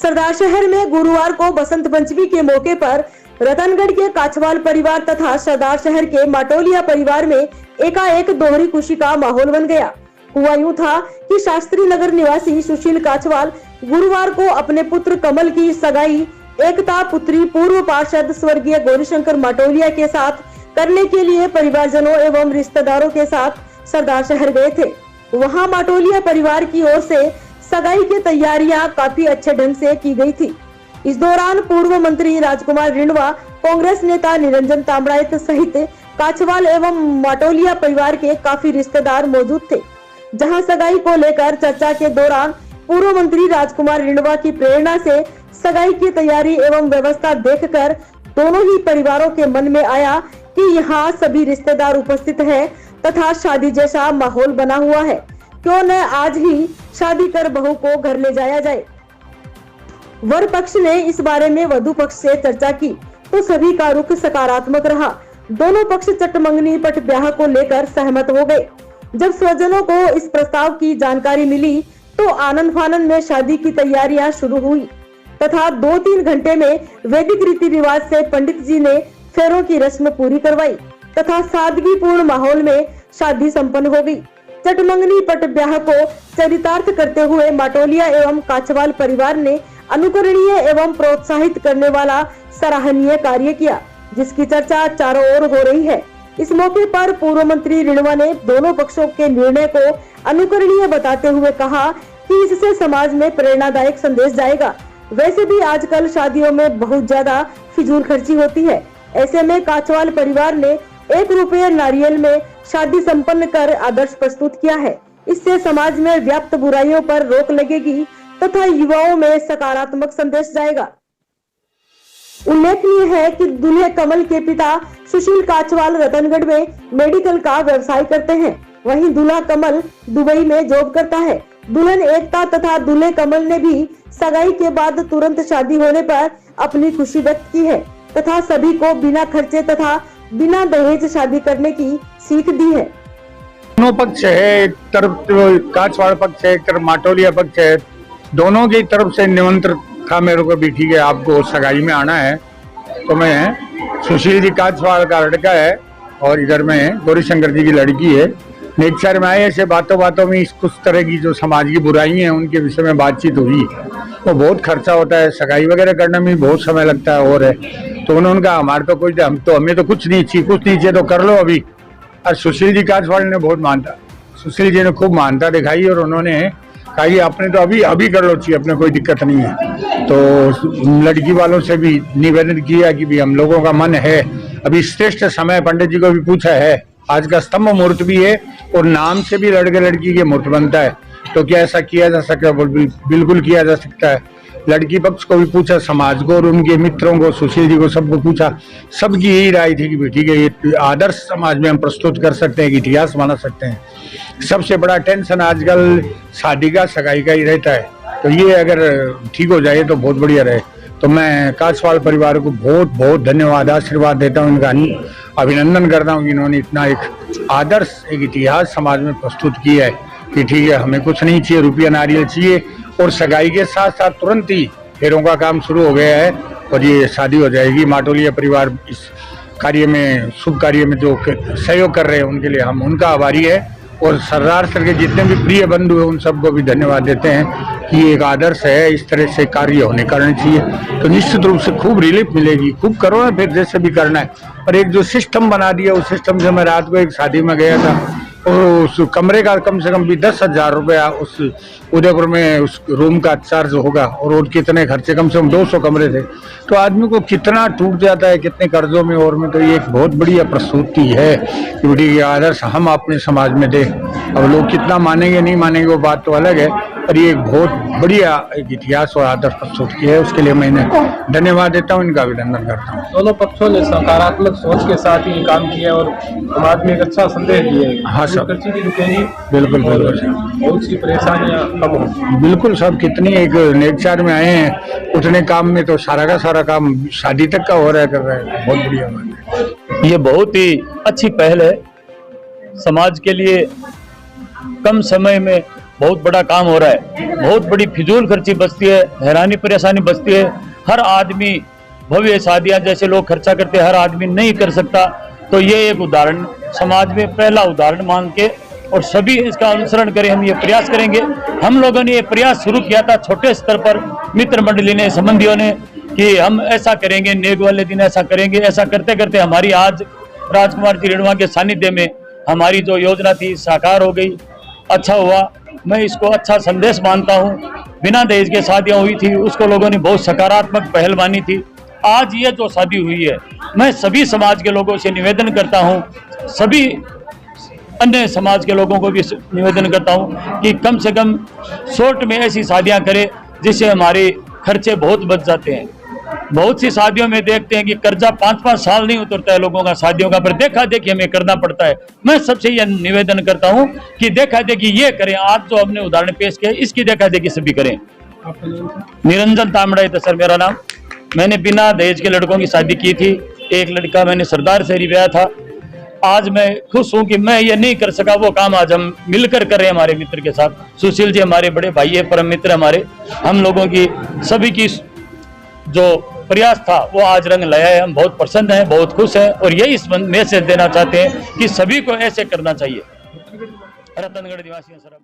सरदार शहर में गुरुवार को बसंत पंचमी के मौके पर रतनगढ़ के काछवाल परिवार तथा सरदार शहर के माटोलिया परिवार में एकाएक दोहरी खुशी का माहौल बन गया। हुआ यूं था कि शास्त्री नगर निवासी सुशील काछवाल गुरुवार को अपने पुत्र कमल की सगाई एकता पुत्री पूर्व पार्षद स्वर्गीय गौरीशंकर माटोलिया के साथ करने के लिए परिवारजनों एवं रिश्तेदारों के साथ सरदार शहर गए थे। वहां माटोलिया परिवार की ओर से सगाई की तैयारियां काफी अच्छे ढंग से की गई थी। इस दौरान पूर्व मंत्री राजकुमार रिणवा, कांग्रेस नेता निरंजन तांबड़ायत सहित काछवाल एवं माटोलिया परिवार के काफी रिश्तेदार मौजूद थे। जहां सगाई को लेकर चर्चा के दौरान पूर्व मंत्री राजकुमार रिणवा की प्रेरणा से सगाई की तैयारी एवं व्यवस्था देखकर दोनों ही परिवारों के मन में आया कि यहाँ सभी रिश्तेदार उपस्थित हैं तथा शादी जैसा माहौल बना हुआ है, क्यों न आज ही शादी कर बहू को घर ले जाया जाए। वर पक्ष ने इस बारे में वधु पक्ष से चर्चा की तो सभी का रुख सकारात्मक रहा। दोनों पक्ष चटमंगनी पट ब्याह को लेकर सहमत हो गए। जब स्वजनों को इस प्रस्ताव की जानकारी मिली तो आनंद फानंद में शादी की तैयारियां शुरू हुई तथा 2-3 घंटे में वैदिक रीति रिवाज से पंडित जी ने फेरों की रस्म पूरी करवाई तथा सादगी पूर्ण माहौल में शादी संपन्न हो गई। चटमंगनी पट ब्याह को चरितार्थ करते हुए माटोलिया एवं काछवाल परिवार ने अनुकरणीय एवं प्रोत्साहित करने वाला सराहनीय कार्य किया, जिसकी चर्चा चारों ओर हो रही है। इस मौके पर पूर्व मंत्री रिणवा ने दोनों पक्षों के निर्णय को अनुकरणीय बताते हुए कहा कि इससे समाज में प्रेरणादायक संदेश जाएगा। वैसे भी आजकल शादियों में बहुत ज्यादा फिजूल खर्ची होती है। ऐसे में काछवाल परिवार ने 1 रुपये नारियल में शादी संपन्न कर आदर्श प्रस्तुत किया है। इससे समाज में व्याप्त बुराइयों पर रोक लगेगी तथा युवाओं में सकारात्मक संदेश जाएगा। उल्लेखनीय है कि दूल्हे कमल के पिता सुशील काछवाल रतनगढ़ में मेडिकल का व्यवसाय करते हैं। वहीं दूल्हा कमल दुबई में जॉब करता है। दुल्हन एकता तथा दूल्हे कमल ने भी सगाई के बाद तुरंत शादी होने पर अपनी खुशी व्यक्त की है तथा सभी को बिना खर्चे तथा बिना दहेज शादी करने की सीख दी है। दोनों पक्ष है, एक तरफ काछवाल पक्ष है, एक तरफ माटोलिया पक्ष है। दोनों की तरफ से निमंत्रण था मेरे को भी, ठीक है आपको सगाई में आना है। तो मैं सुशील जी काछवाल का लड़का है और इधर में गौरीशंकर जी की लड़की है। नेक्चर में आए, ऐसे बातों बातों में कुछ तरह की जो समाज की बुराई है उनके विषय में बातचीत हुई। तो बहुत खर्चा होता है, सगाई वगैरह करने में बहुत समय लगता है और है। तो उन्होंने कहा हमारे तो कोई हमें तो कुछ नहीं चाहिए तो कर लो अभी। और सुशील जी काछवाल ने बहुत मानता, सुशील जी ने खूब मानता दिखाई और उन्होंने कहा कि आपने तो अभी कर लो चाहिए, अपने कोई दिक्कत नहीं है। तो लड़की वालों से भी निवेदन किया कि भी हम लोगों का मन है, अभी श्रेष्ठ समय, पंडित जी को भी पूछा है, आज का स्तंभ मुहूर्त भी है और नाम से भी लड़के लड़की के मुहूर्त बनता है। तो क्या ऐसा किया जा सकता है? बिल्कुल किया जा सकता है। लड़की पक्ष को भी पूछा, समाज को और उनके मित्रों को, सुशील जी को, सबको पूछा। सबकी यही राय थी कि ठीक है ये आदर्श समाज में हम प्रस्तुत कर सकते हैं, कि इतिहास बना सकते हैं। सबसे बड़ा टेंशन आजकल शादी का, सगाई का ही रहता है। तो ये अगर ठीक हो जाए तो बहुत बढ़िया रहे। तो मैं काछवाल परिवार को बहुत बहुत धन्यवाद, आशीर्वाद देता हूँ, इनका अभिनंदन करता हूँ कि इन्होंने इतना एक आदर्श, एक इतिहास समाज में प्रस्तुत किया है कि ठीक है हमें कुछ नहीं चाहिए, रुपया नारियल चाहिए। और सगाई के साथ साथ तुरंत ही फेरों का काम शुरू हो गया है और ये शादी हो जाएगी। माटोलिया परिवार इस कार्य में, शुभ कार्य में जो सहयोग कर रहे हैं उनके लिए हम उनका आभारी है। और सरदार सर के जितने भी प्रिय बंधु हैं उन सबको भी धन्यवाद देते हैं कि एक आदर्श है, इस तरह से कार्य होने करने चाहिए। तो निश्चित रूप से खूब रिलीफ मिलेगी। खूब करो ना, फिर जैसे भी करना है। पर एक जो सिस्टम बना दिया, उस सिस्टम से मैं रात को एक शादी में गया था और उस कमरे का कम से कम भी 10,000 रुपया उस उदयपुर में उस रूम का चार्ज होगा और कितने खर्चे, कम से कम 200 कमरे थे। तो आदमी को कितना टूट जाता है, कितने कर्जों में। और में तो ये एक बहुत बढ़िया प्रस्तुति है कि बड़ी आदर्श हम अपने समाज में दे। अब लोग कितना मानेंगे नहीं मानेंगे वो बात तो अलग है, पर ये एक बहुत बढ़िया एक इतिहास और आदर्श प्रस्तुत किया है। उसके लिए मैं इन्हें धन्यवाद देता हूँ, इनका अभिनंदन करता हूँ। दोनों पक्षों ने सकारात्मक सोच के साथ ही काम किया और समाज में एक अच्छा संदेश दिया है। हाँ सब भी रुकेगी, बिल्कुल बिल्कुल, बहुत सी परेशानियां कम होंगी। बिल्कुल सब कितनी एक नेक्चर में आए हैं उतने काम में तो सारा का सारा काम शादी तक का हो रहा है, कर रहा है। बहुत बढ़िया बात है। ये बहुत ही अच्छी पहल है। समाज के लिए कम समय में बहुत बड़ा काम हो रहा है। बहुत बड़ी फिजूल खर्ची बचती है, हैरानी परेशानी बचती है। हर आदमी भव्य शादियां जैसे लोग खर्चा करते हैं, हर आदमी नहीं कर सकता। तो ये एक उदाहरण समाज में पहला उदाहरण मान के और सभी इसका अनुसरण करें, हम ये प्रयास करेंगे। हम लोगों ने ये प्रयास शुरू किया था छोटे स्तर पर, मित्र मंडली ने, संबंधियों ने, कि हम ऐसा करेंगे, नेक वाले दिन ऐसा करेंगे। ऐसा करते करते हमारी आज राजकुमार जी रेणुआ के सानिध्य में हमारी जो योजना थी साकार हो गई। अच्छा हुआ, मैं इसको अच्छा संदेश मानता हूँ। बिना दहेज के शादियाँ हुई थी, उसको लोगों ने बहुत सकारात्मक पहल मानी थी। आज ये जो शादी हुई है, मैं सभी समाज के लोगों से निवेदन करता हूँ, सभी अन्य समाज के लोगों को भी निवेदन करता हूँ कि कम से कम शॉर्ट में ऐसी शादियाँ करें जिससे हमारे खर्चे बहुत बच जाते हैं। बहुत सी शादियों में देखते हैं कि कर्जा 5-5 साल नहीं उतरता है लोगों का शादियों का, पर देखा देखी हमें करना पड़ता है। मैं सबसे यह निवेदन करता हूं कि देखा देखी ये करें। आज जो हमने उदाहरण पेश किया, इसकी देखा देखी सभी करें। निरंजन तामड़े था सर मेरा नाम। मैंने बिना दहेज के लड़कों की शादी की थी। एक लड़का मैंने सरदार से रिवाया था। आज मैं खुश हूं कि मैं ये नहीं कर सका, वो काम आज हम मिलकर कर रहे हैं हमारे मित्र के साथ। सुशील जी हमारे बड़े भाई है, परम मित्र हमारे। हम लोगों की सभी की जो प्रयास था वो आज रंग लाया है। हम बहुत प्रसन्न हैं, बहुत खुश हैं और यही इस मैसेज देना चाहते हैं कि सभी को ऐसे करना चाहिए। रतनगढ़ निवासी हैं सर।